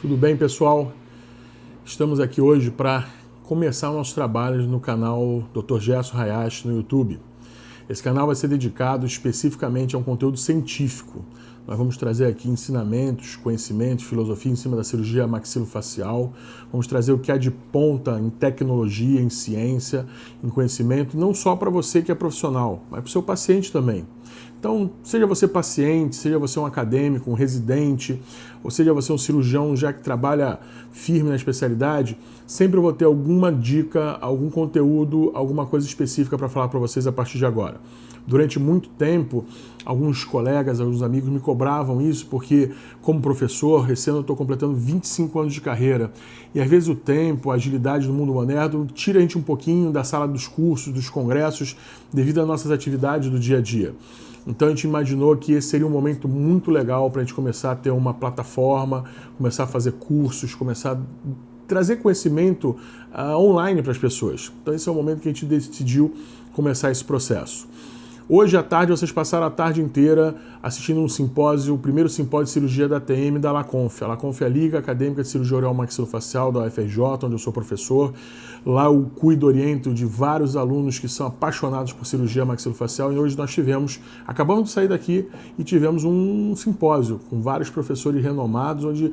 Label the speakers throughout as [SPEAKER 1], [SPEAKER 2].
[SPEAKER 1] Tudo bem, pessoal? Estamos aqui hoje para começar nossos trabalhos no canal Dr. Gerson Hayashi no YouTube. Esse canal vai ser dedicado especificamente a um conteúdo científico. Nós vamos trazer aqui ensinamentos, conhecimentos, filosofia em cima da cirurgia maxilofacial. Vamos trazer o que há de ponta em tecnologia, em ciência, em conhecimento, não só para você que é profissional, mas para o seu paciente também. Então, seja você paciente, seja você um acadêmico, um residente, ou seja você um cirurgião já que trabalha firme na especialidade, sempre eu vou ter alguma dica, algum conteúdo, alguma coisa específica para falar para vocês a partir de agora. Durante muito tempo, alguns colegas, alguns amigos me cobravam isso porque, como professor, esse ano eu estou completando 25 anos de carreira e às vezes o tempo, a agilidade do mundo moderno tira a gente um pouquinho da sala dos cursos, dos congressos, devido às nossas atividades do dia a dia. Então a gente imaginou que esse seria um momento muito legal para a gente começar a ter uma plataforma, começar a fazer cursos, começar a trazer conhecimento online para as pessoas. Então esse é o momento que a gente decidiu começar esse processo. Hoje à tarde vocês passaram a tarde inteira assistindo um simpósio, o primeiro simpósio de cirurgia da ATM da LACONF. A LACONF é a Liga Acadêmica de Cirurgia Oral Maxilofacial da UFRJ, onde eu sou professor. Lá eu cuido, oriento de vários alunos que são apaixonados por cirurgia maxilofacial e hoje nós acabamos de sair daqui e tivemos um simpósio com vários professores renomados, onde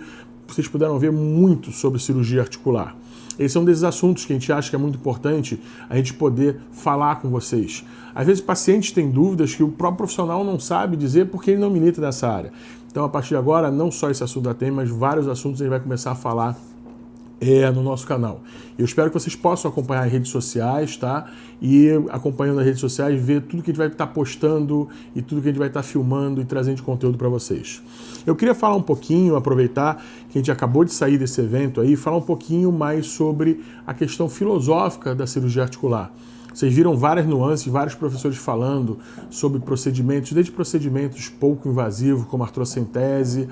[SPEAKER 1] vocês puderam ver muito sobre cirurgia articular. Esse é um desses assuntos que a gente acha que é muito importante a gente poder falar com vocês. Às vezes pacientes têm dúvidas que o próprio profissional não sabe dizer porque ele não milita nessa área. Então, a partir de agora, não só esse assunto da TEM, mas vários assuntos a gente vai começar a falar no nosso canal. Eu espero que vocês possam acompanhar as redes sociais, tá? E acompanhando as redes sociais, ver tudo que a gente vai estar postando e tudo que a gente vai estar filmando e trazendo de conteúdo para vocês. Eu queria falar um pouquinho, aproveitar que a gente acabou de sair desse evento aí, falar um pouquinho mais sobre a questão filosófica da cirurgia articular. Vocês viram várias nuances, vários professores falando sobre procedimentos, desde procedimentos pouco invasivos, como artrocentese,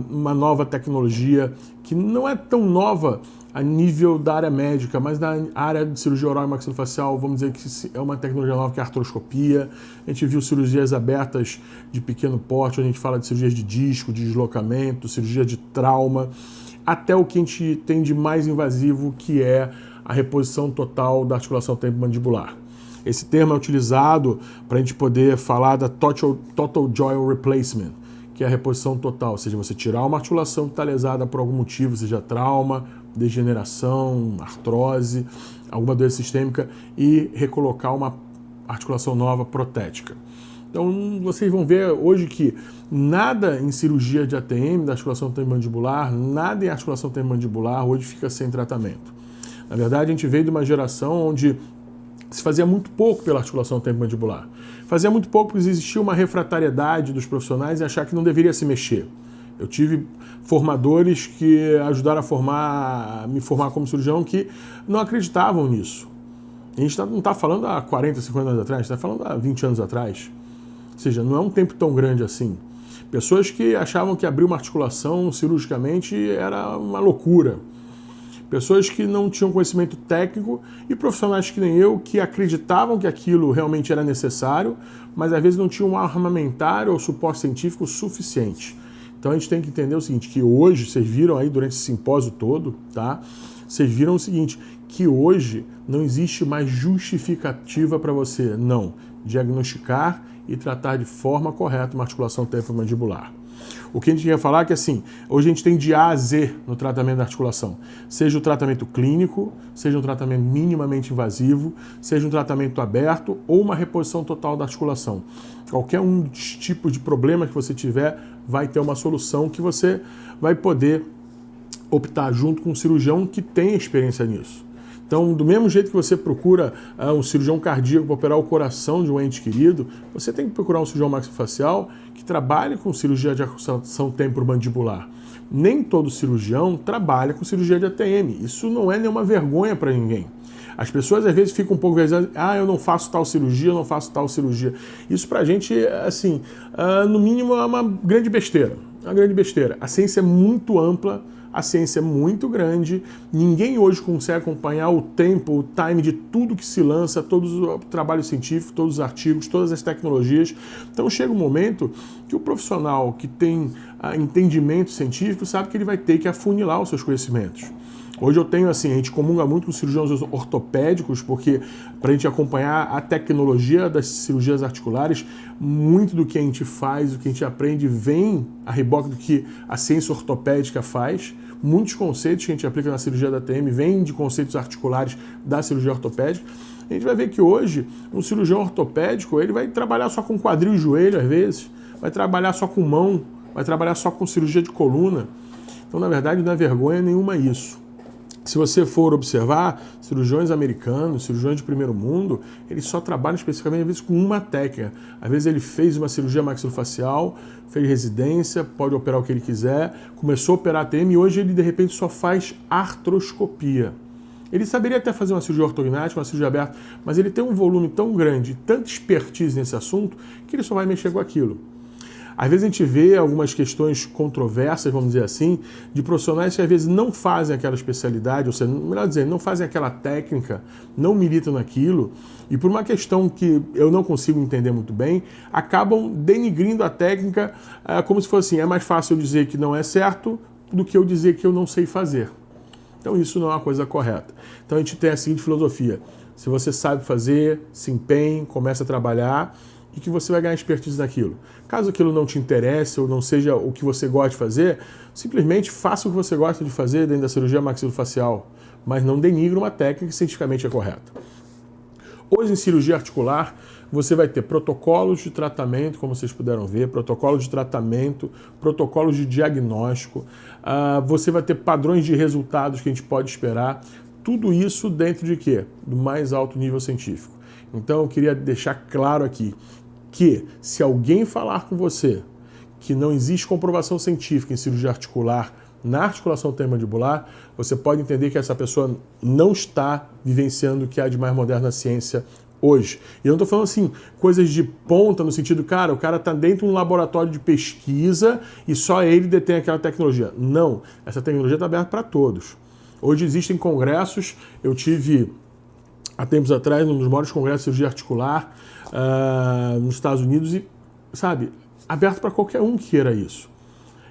[SPEAKER 1] uma nova tecnologia que não é tão nova a nível da área médica, mas na área de cirurgia oral e maxilofacial, vamos dizer que é uma tecnologia nova que é a artroscopia. A gente viu cirurgias abertas de pequeno porte, onde a gente fala de cirurgias de disco, de deslocamento, cirurgia de trauma, até o que a gente tem de mais invasivo, que é a reposição total da articulação temporomandibular. Esse termo é utilizado para a gente poder falar da Total Joint Replacement, que é a reposição total, ou seja, você tirar uma articulação que está lesada por algum motivo, seja trauma, degeneração, artrose, alguma doença sistêmica, e recolocar uma articulação nova protética. Então, vocês vão ver hoje que nada em cirurgia de ATM, da articulação temporomandibular, nada em articulação temporomandibular hoje fica sem tratamento. Na verdade, a gente veio de uma geração onde se fazia muito pouco pela articulação temporomandibular. Fazia muito pouco porque existia uma refratariedade dos profissionais em achar que não deveria se mexer. Eu tive formadores que ajudaram a me formar como cirurgião que não acreditavam nisso. A gente não está falando há 40, 50 anos atrás, a gente está falando há 20 anos atrás. Ou seja, não é um tempo tão grande assim. Pessoas que achavam que abrir uma articulação cirurgicamente era uma loucura. Pessoas que não tinham conhecimento técnico e profissionais que nem eu, que acreditavam que aquilo realmente era necessário, mas às vezes não tinham um armamentário ou suporte científico suficiente. Então a gente tem que entender o seguinte, que hoje, vocês viram aí durante esse simpósio todo, tá? Vocês viram o seguinte, que hoje não existe mais justificativa para você não diagnosticar e tratar de forma correta uma articulação temporomandibular. O que a gente ia falar é que assim, hoje a gente tem de A a Z no tratamento da articulação. Seja o tratamento clínico, seja um tratamento minimamente invasivo, seja um tratamento aberto ou uma reposição total da articulação. Qualquer um dos tipos de problema que você tiver vai ter uma solução que você vai poder optar junto com um cirurgião que tem experiência nisso. Então, do mesmo jeito que você procura um cirurgião cardíaco para operar o coração de um ente querido, você tem que procurar um cirurgião maxilofacial que trabalhe com cirurgia de articulação temporomandibular. Nem todo cirurgião trabalha com cirurgia de ATM. Isso não é nenhuma vergonha para ninguém. As pessoas às vezes ficam um pouco vezes, eu não faço tal cirurgia, eu não faço tal cirurgia. Isso pra gente, assim, no mínimo é uma grande besteira. Uma grande besteira. A ciência é muito ampla, a ciência é muito grande, ninguém hoje consegue acompanhar o tempo, o time de tudo que se lança, todos os trabalhos científicos, todos os artigos, todas as tecnologias. Então chega um momento que o profissional que tem entendimento científico sabe que ele vai ter que afunilar os seus conhecimentos. Hoje eu tenho assim, a gente comunga muito com cirurgiões ortopédicos, porque para a gente acompanhar a tecnologia das cirurgias articulares, muito do que a gente faz, o que a gente aprende, vem a reboque do que a ciência ortopédica faz. Muitos conceitos que a gente aplica na cirurgia da TM vêm de conceitos articulares da cirurgia ortopédica. A gente vai ver que hoje um cirurgião ortopédico ele vai trabalhar só com quadril e joelho às vezes, vai trabalhar só com mão, vai trabalhar só com cirurgia de coluna. Então, na verdade, não é vergonha nenhuma isso. Se você for observar, cirurgiões americanos, cirurgiões de primeiro mundo, eles só trabalham especificamente, às vezes, com uma técnica. Às vezes ele fez uma cirurgia maxilofacial, fez residência, pode operar o que ele quiser, começou a operar ATM e hoje ele, de repente, só faz artroscopia. Ele saberia até fazer uma cirurgia ortognática, uma cirurgia aberta, mas ele tem um volume tão grande, tanta expertise nesse assunto, que ele só vai mexer com aquilo. Às vezes a gente vê algumas questões controversas, vamos dizer assim, de profissionais que às vezes não fazem aquela especialidade, ou seja, melhor dizendo, não fazem aquela técnica, não militam naquilo, e por uma questão que eu não consigo entender muito bem, acabam denigrindo a técnica como se fosse assim, é mais fácil eu dizer que não é certo do que eu dizer que eu não sei fazer. Então isso não é uma coisa correta. Então a gente tem a seguinte filosofia, se você sabe fazer, se empenhe, comece a trabalhar, e que você vai ganhar expertise naquilo. Caso aquilo não te interesse ou não seja o que você gosta de fazer, simplesmente faça o que você gosta de fazer dentro da cirurgia maxilofacial, mas não denigre uma técnica que cientificamente é correta. Hoje, em cirurgia articular, você vai ter protocolos de tratamento, como vocês puderam ver, protocolos de tratamento, protocolos de diagnóstico, você vai ter padrões de resultados que a gente pode esperar, tudo isso dentro de quê? Do mais alto nível científico. Então, eu queria deixar claro aqui que, se alguém falar com você que não existe comprovação científica em cirurgia articular na articulação temporomandibular, você pode entender que essa pessoa não está vivenciando o que há de mais moderno na ciência hoje. E eu não estou falando assim, coisas de ponta no sentido, cara, o cara está dentro de um laboratório de pesquisa e só ele detém aquela tecnologia. Não, essa tecnologia está aberta para todos. Hoje existem congressos, eu tive há tempos atrás, um dos maiores congressos de cirurgia articular nos Estados Unidos e, sabe, aberto para qualquer um que queira isso.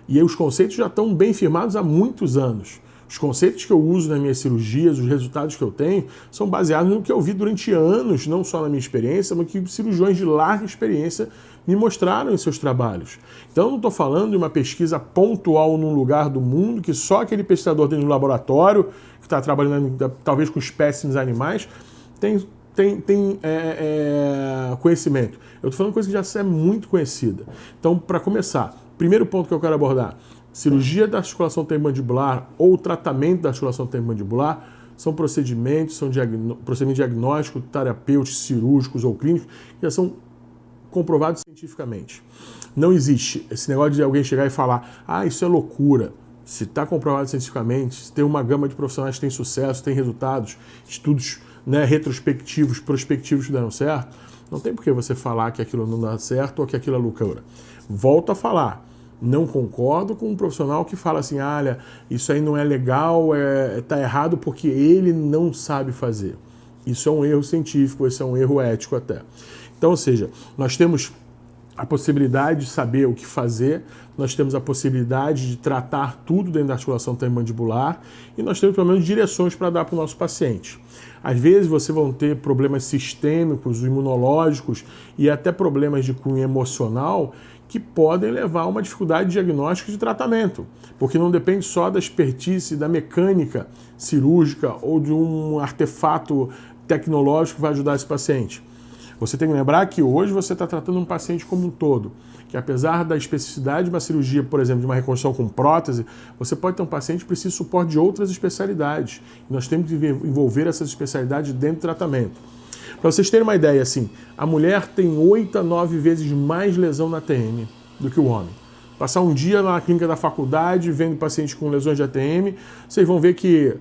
[SPEAKER 1] E aí os conceitos já estão bem firmados há muitos anos. Os conceitos que eu uso nas minhas cirurgias, os resultados que eu tenho, são baseados no que eu vi durante anos, não só na minha experiência, mas que cirurgiões de larga experiência me mostraram em seus trabalhos. Então eu não estou falando de uma pesquisa pontual num lugar do mundo, que só aquele pesquisador tem no laboratório, que está trabalhando talvez com espécimes animais, tem conhecimento. Eu estou falando de coisa que já é muito conhecida. Então, para começar, primeiro ponto que eu quero abordar, cirurgia da articulação temporomandibular ou tratamento da articulação temporomandibular são procedimentos, procedimentos diagnósticos, terapêuticos, cirúrgicos ou clínicos que já são comprovados cientificamente. Não existe esse negócio de alguém chegar e falar, isso é loucura. Se está comprovado cientificamente, se tem uma gama de profissionais que têm sucesso, têm resultados, estudos retrospectivos, prospectivos que deram certo, não tem por que você falar que aquilo não dá certo ou que aquilo é loucura. Volto a falar, não concordo com um profissional que fala assim, olha, isso aí não é legal, está errado porque ele não sabe fazer. Isso é um erro científico, isso é um erro ético até. Então, ou seja, nós temos a possibilidade de saber o que fazer, nós temos a possibilidade de tratar tudo dentro da articulação temporomandibular e nós temos pelo menos direções para dar para o nosso paciente. Às vezes você vai ter problemas sistêmicos, imunológicos e até problemas de cunho emocional que podem levar a uma dificuldade diagnóstica de tratamento, porque não depende só da expertise, da mecânica cirúrgica ou de um artefato tecnológico que vai ajudar esse paciente. Você tem que lembrar que hoje você está tratando um paciente como um todo, que apesar da especificidade de uma cirurgia, por exemplo, de uma reconstrução com prótese, você pode ter um paciente que precisa de suporte de outras especialidades. E nós temos que envolver essas especialidades dentro do tratamento. Para vocês terem uma ideia, assim, a mulher tem 8 a 9 vezes mais lesão na TM do que o homem. Passar um dia na clínica da faculdade, vendo pacientes com lesões de ATM, vocês vão ver que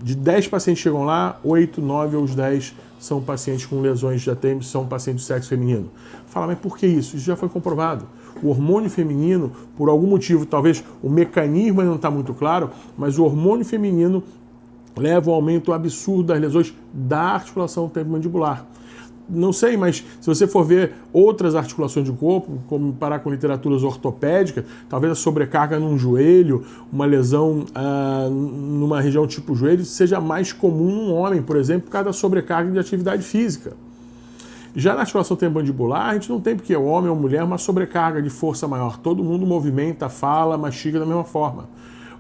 [SPEAKER 1] de 10 pacientes que chegam lá, 8, 9 ou os 10 são pacientes com lesões de ATM, são pacientes do sexo feminino. Fala, mas por que isso? Isso já foi comprovado. O hormônio feminino, por algum motivo, talvez o mecanismo ainda não está muito claro, mas o hormônio feminino leva ao aumento absurdo das lesões da articulação temporomandibular. Não sei, mas se você for ver outras articulações do corpo, como parar com literaturas ortopédicas, talvez a sobrecarga num joelho, uma lesão numa região tipo joelho, seja mais comum num homem, por exemplo, por causa da sobrecarga de atividade física. Já na articulação temporomandibular, a gente não tem porque é homem ou mulher uma sobrecarga de força maior. Todo mundo movimenta, fala, mastiga da mesma forma.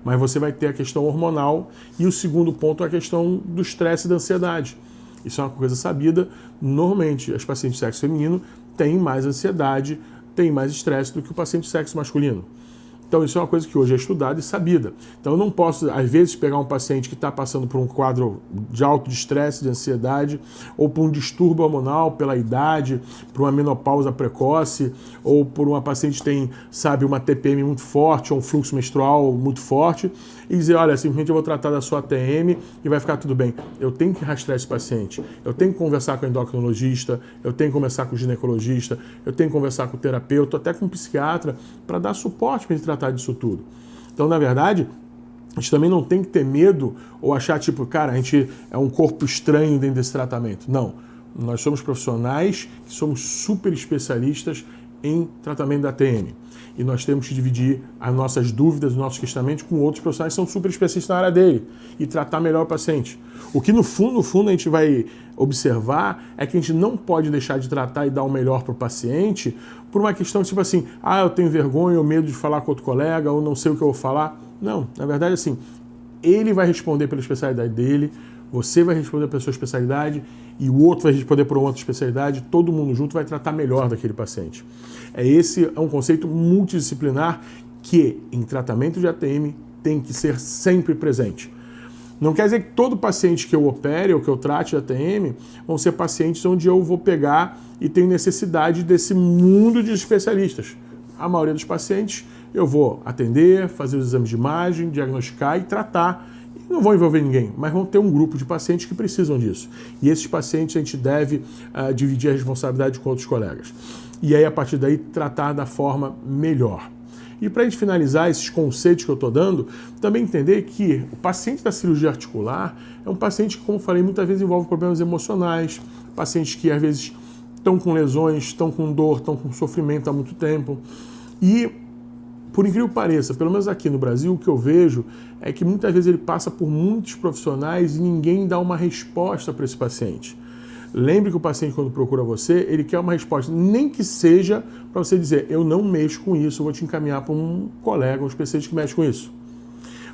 [SPEAKER 1] Mas você vai ter a questão hormonal e o segundo ponto é a questão do estresse e da ansiedade. Isso é uma coisa sabida. Normalmente, as pacientes de sexo feminino têm mais ansiedade, têm mais estresse do que o paciente de sexo masculino. Então, isso é uma coisa que hoje é estudada e sabida. Então, eu não posso, às vezes, pegar um paciente que está passando por um quadro de alto estresse, de ansiedade, ou por um distúrbio hormonal pela idade, por uma menopausa precoce, ou por uma paciente que tem, sabe, uma TPM muito forte, ou um fluxo menstrual muito forte, e dizer, olha, simplesmente eu vou tratar da sua ATM e vai ficar tudo bem. Eu tenho que rastrear esse paciente, eu tenho que conversar com o endocrinologista, eu tenho que conversar com o ginecologista, eu tenho que conversar com o terapeuta, até com o psiquiatra, para dar suporte para ele tratar disso tudo. Então, na verdade, a gente também não tem que ter medo ou achar, tipo, cara, a gente é um corpo estranho dentro desse tratamento. Não. Nós somos profissionais que somos super especialistas em tratamento da TM. E nós temos que dividir as nossas dúvidas, os nossos questionamentos com outros profissionais que são super especialistas na área dele e tratar melhor o paciente. O que no fundo a gente vai observar é que a gente não pode deixar de tratar e dar o melhor para o paciente por uma questão tipo assim, eu tenho vergonha ou medo de falar com outro colega ou não sei o que eu vou falar. Não, na verdade assim, ele vai responder pela especialidade dele, você vai responder pela sua especialidade e o outro vai responder por uma outra especialidade, todo mundo junto vai tratar melhor daquele paciente. Esse é um conceito multidisciplinar que, em tratamento de ATM, tem que ser sempre presente. Não quer dizer que todo paciente que eu opere ou que eu trate de ATM vão ser pacientes onde eu vou pegar e tenho necessidade desse mundo de especialistas. A maioria dos pacientes eu vou atender, fazer os exames de imagem, diagnosticar e tratar. Não vão envolver ninguém, mas vão ter um grupo de pacientes que precisam disso. E esses pacientes a gente deve dividir a responsabilidade com outros colegas. E aí, a partir daí, tratar da forma melhor. E para a gente finalizar esses conceitos que eu estou dando, também entender que o paciente da cirurgia articular é um paciente que, como eu falei, muitas vezes envolve problemas emocionais, pacientes que às vezes estão com lesões, estão com dor, estão com sofrimento há muito tempo. E, por incrível que pareça, pelo menos aqui no Brasil, o que eu vejo é que muitas vezes ele passa por muitos profissionais e ninguém dá uma resposta para esse paciente. Lembre que o paciente, quando procura você, ele quer uma resposta, nem que seja para você dizer, eu não mexo com isso, eu vou te encaminhar para um colega, um especialista que mexe com isso.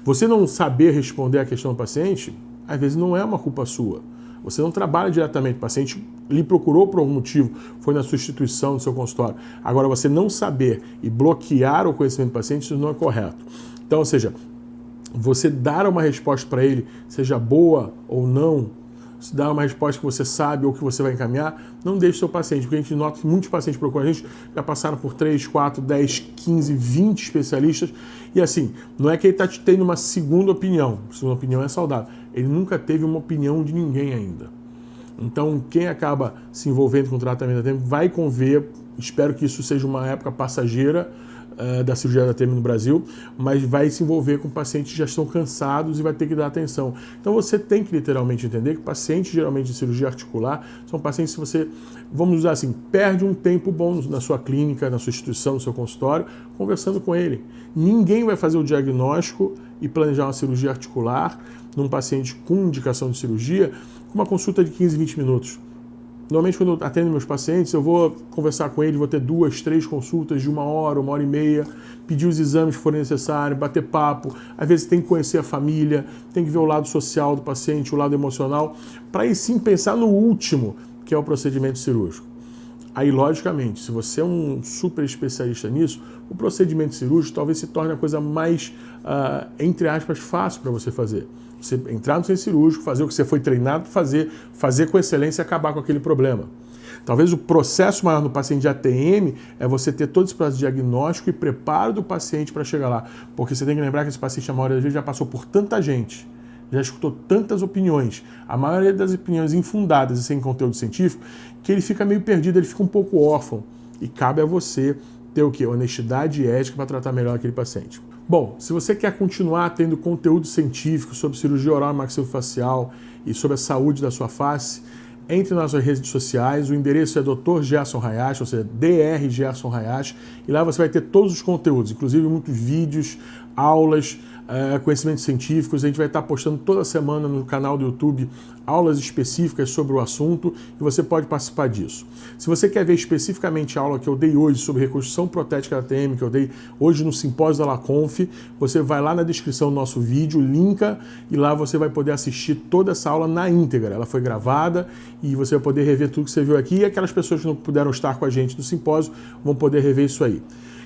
[SPEAKER 1] Você não saber responder a questão do paciente, às vezes não é uma culpa sua. Você não trabalha diretamente, o paciente lhe procurou por algum motivo, foi na sua instituição, no seu consultório. Agora, você não saber e bloquear o conhecimento do paciente, isso não é correto. Então, ou seja, você dar uma resposta para ele, seja boa ou não, se dar uma resposta que você sabe ou que você vai encaminhar, não deixe o seu paciente, porque a gente nota que muitos pacientes procuram a gente, já passaram por 3, 4, 10, 15, 20 especialistas, e assim, não é que ele está tendo uma segunda opinião é saudável, ele nunca teve uma opinião de ninguém ainda. Então, quem acaba se envolvendo com o tratamento da TM vai conver, espero que isso seja uma época passageira, da cirurgia da TM no Brasil, mas vai se envolver com pacientes que já estão cansados e vai ter que dar atenção. Então você tem que literalmente entender que pacientes geralmente de cirurgia articular são pacientes que você, vamos usar assim, perde um tempo bom na sua clínica, na sua instituição, no seu consultório, conversando com ele. Ninguém vai fazer o diagnóstico e planejar uma cirurgia articular num paciente com indicação de cirurgia com uma consulta de 15, 20 minutos. Normalmente, quando eu atendo meus pacientes, eu vou conversar com eles, vou ter 2, 3 consultas de 1 hora, 1 hora e meia, pedir os exames que forem necessários, bater papo. Às vezes tem que conhecer a família, tem que ver o lado social do paciente, o lado emocional, para aí sim pensar no último, que é o procedimento cirúrgico. Aí, logicamente, se você é um super especialista nisso, o procedimento cirúrgico talvez se torne a coisa mais, entre aspas, fácil para você fazer. Você entrar no centro cirúrgico, fazer o que você foi treinado para fazer com excelência e acabar com aquele problema. Talvez o processo maior no paciente de ATM é você ter todo esse processo de diagnóstico e preparo do paciente para chegar lá. Porque você tem que lembrar que esse paciente, a maioria das vezes, já passou por tanta gente, já escutou tantas opiniões, a maioria das opiniões infundadas e sem conteúdo científico, que ele fica meio perdido, ele fica um pouco órfão. E cabe a você ter o quê? Honestidade e ética para tratar melhor aquele paciente. Bom, se você quer continuar tendo conteúdo científico sobre cirurgia oral e maxilofacial e sobre a saúde da sua face, entre nas nossas redes sociais, o endereço é Dr. Gerson Hayashi, ou seja, Dr. Gerson Hayashi, e lá você vai ter todos os conteúdos, inclusive muitos vídeos, aulas, conhecimentos científicos. A gente vai estar postando toda semana no canal do YouTube aulas específicas sobre o assunto e você pode participar disso. Se você quer ver especificamente a aula que eu dei hoje sobre reconstrução protética da TM, que eu dei hoje no simpósio da LACONF, você vai lá na descrição do nosso vídeo, linka, e lá você vai poder assistir toda essa aula na íntegra. Ela foi gravada e você vai poder rever tudo que você viu aqui, e aquelas pessoas que não puderam estar com a gente no simpósio vão poder rever isso aí.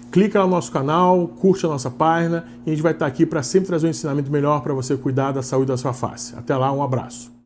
[SPEAKER 1] Clica no nosso canal, curte a nossa página e a gente vai estar aqui para sempre trazer um ensinamento melhor para você cuidar da saúde da sua face. Até lá, um abraço.